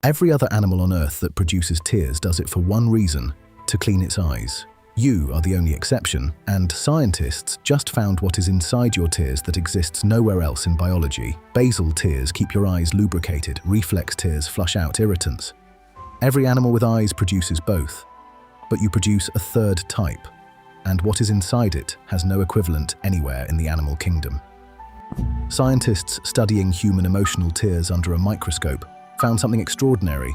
Every other animal on Earth that produces tears does it for one reason: to clean its eyes. You are the only exception, and scientists just found what is inside your tears that exists nowhere else in biology. Basal tears keep your eyes lubricated, reflex tears flush out irritants. Every animal with eyes produces both, but you produce a third type, and what is inside it has no equivalent anywhere in the animal kingdom. Scientists studying human emotional tears under a microscope found something extraordinary.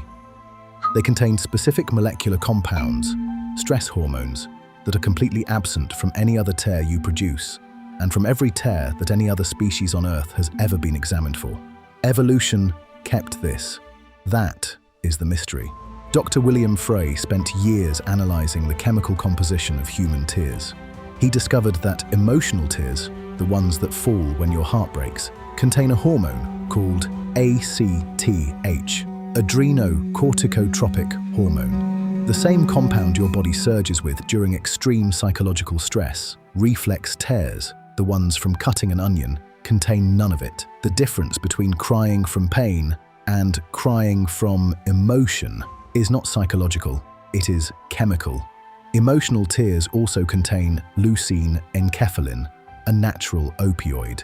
They contained specific molecular compounds, stress hormones, that are completely absent from any other tear you produce, and from every tear that any other species on Earth has ever been examined for. Evolution kept this. That is the mystery. Dr. William Frey spent years analyzing the chemical composition of human tears. He discovered that emotional tears, the ones that fall when your heart breaks, contain a hormone called ACTH, adrenocorticotropic hormone. The same compound your body surges with during extreme psychological stress. Reflex tears, the ones from cutting an onion, contain none of it. The difference between crying from pain and crying from emotion is not psychological, it is chemical. Emotional tears also contain leucine enkephalin, a natural opioid,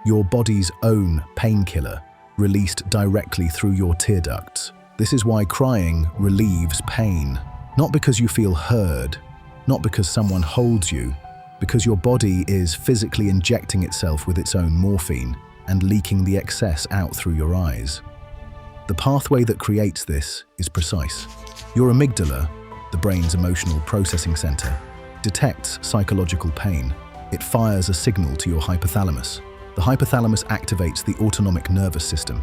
your body's own painkiller, released directly through your tear ducts. This is why crying relieves pain, not because you feel heard, not because someone holds you, because your body is physically injecting itself with its own morphine and leaking the excess out through your eyes. The pathway that creates this is precise. Your amygdala, the brain's emotional processing center, detects psychological pain. It fires a signal to your hypothalamus. The hypothalamus activates the autonomic nervous system.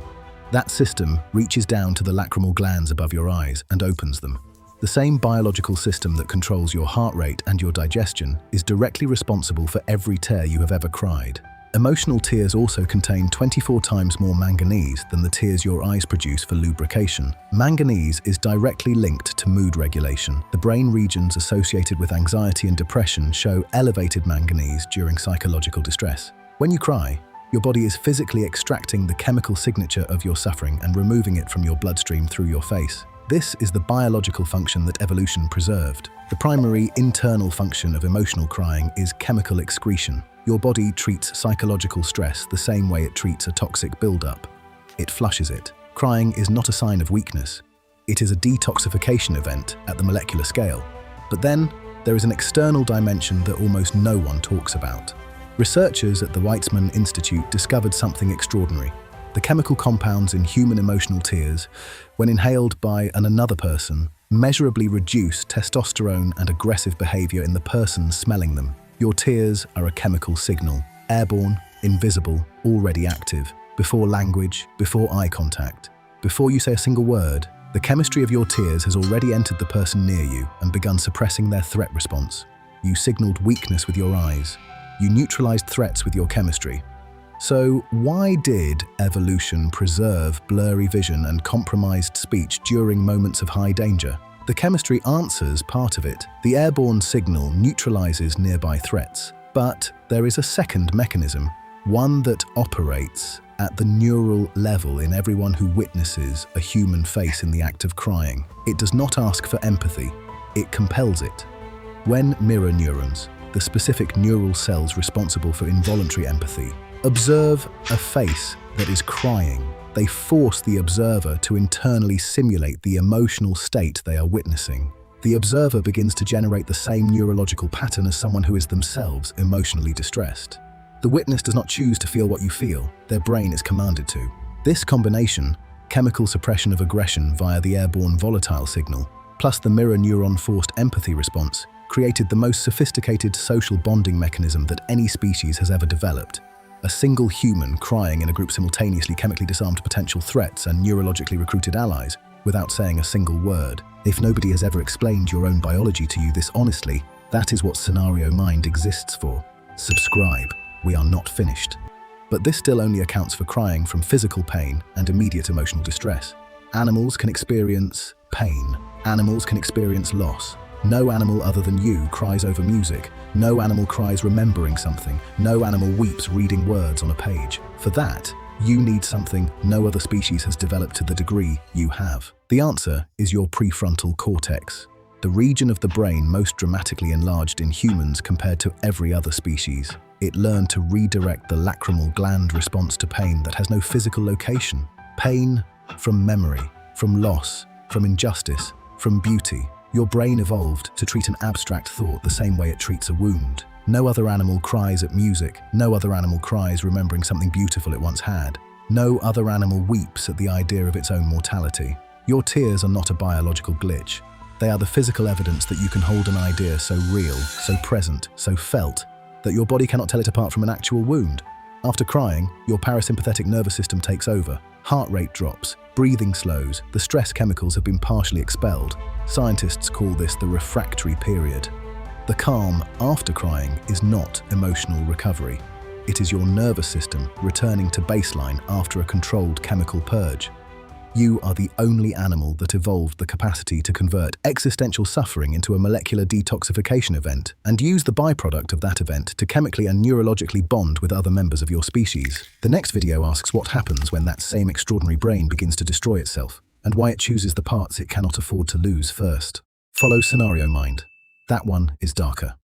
That system reaches down to the lacrimal glands above your eyes and opens them. The same biological system that controls your heart rate and your digestion is directly responsible for every tear you have ever cried. Emotional tears also contain 24 times more manganese than the tears your eyes produce for lubrication. Manganese is directly linked to mood regulation. The brain regions associated with anxiety and depression show elevated manganese during psychological distress. When you cry, your body is physically extracting the chemical signature of your suffering and removing it from your bloodstream through your face. This is the biological function that evolution preserved. The primary internal function of emotional crying is chemical excretion. Your body treats psychological stress the same way it treats a toxic buildup. It flushes it. Crying is not a sign of weakness. It is a detoxification event at the molecular scale. But then, there is an external dimension that almost no one talks about. Researchers at the Weizmann Institute discovered something extraordinary. The chemical compounds in human emotional tears, when inhaled by another person, measurably reduce testosterone and aggressive behavior in the person smelling them. Your tears are a chemical signal, airborne, invisible, already active. Before language, before eye contact, before you say a single word, the chemistry of your tears has already entered the person near you and begun suppressing their threat response. You signaled weakness with your eyes. You neutralized threats with your chemistry. So why did evolution preserve blurry vision and compromised speech during moments of high danger? The chemistry answers part of it. The airborne signal neutralizes nearby threats. But there is a second mechanism, one that operates at the neural level in everyone who witnesses a human face in the act of crying. It does not ask for empathy, it compels it. When mirror neurons, the specific neural cells responsible for involuntary empathy, observe a face that is crying, they force the observer to internally simulate the emotional state they are witnessing. The observer begins to generate the same neurological pattern as someone who is themselves emotionally distressed. The witness does not choose to feel what you feel, their brain is commanded to. This combination, chemical suppression of aggression via the airborne volatile signal, plus the mirror neuron forced empathy response, created the most sophisticated social bonding mechanism that any species has ever developed. A single human crying in a group simultaneously chemically disarmed potential threats and neurologically recruited allies without saying a single word. If nobody has ever explained your own biology to you this honestly, that is what Scenario Mind exists for. Subscribe. We are not finished. But this still only accounts for crying from physical pain and immediate emotional distress. Animals can experience pain. Animals can experience loss. No animal other than you cries over music. No animal cries remembering something. No animal weeps reading words on a page. For that, You need something no other species has developed to the degree you have. The answer is your prefrontal cortex, the region of the brain most dramatically enlarged in humans compared to every other species. It learned to redirect the lacrimal gland response to pain that has no physical location. Pain from memory, from loss, from injustice, from beauty. Your brain evolved to treat an abstract thought the same way it treats a wound. No other animal cries at music. No other animal cries remembering something beautiful it once had. No other animal weeps at the idea of its own mortality. Your tears are not a biological glitch. They are the physical evidence that you can hold an idea so real, so present, so felt, that your body cannot tell it apart from an actual wound. After crying, your parasympathetic nervous system takes over. Heart rate drops, breathing slows, the stress chemicals have been partially expelled. Scientists call this the refractory period. The calm after crying is not emotional recovery. It is your nervous system returning to baseline after a controlled chemical purge. You are the only animal that evolved the capacity to convert existential suffering into a molecular detoxification event and use the byproduct of that event to chemically and neurologically bond with other members of your species. The next video asks what happens when that same extraordinary brain begins to destroy itself and why it chooses the parts it cannot afford to lose first. Follow Scenario Mind. That one is darker.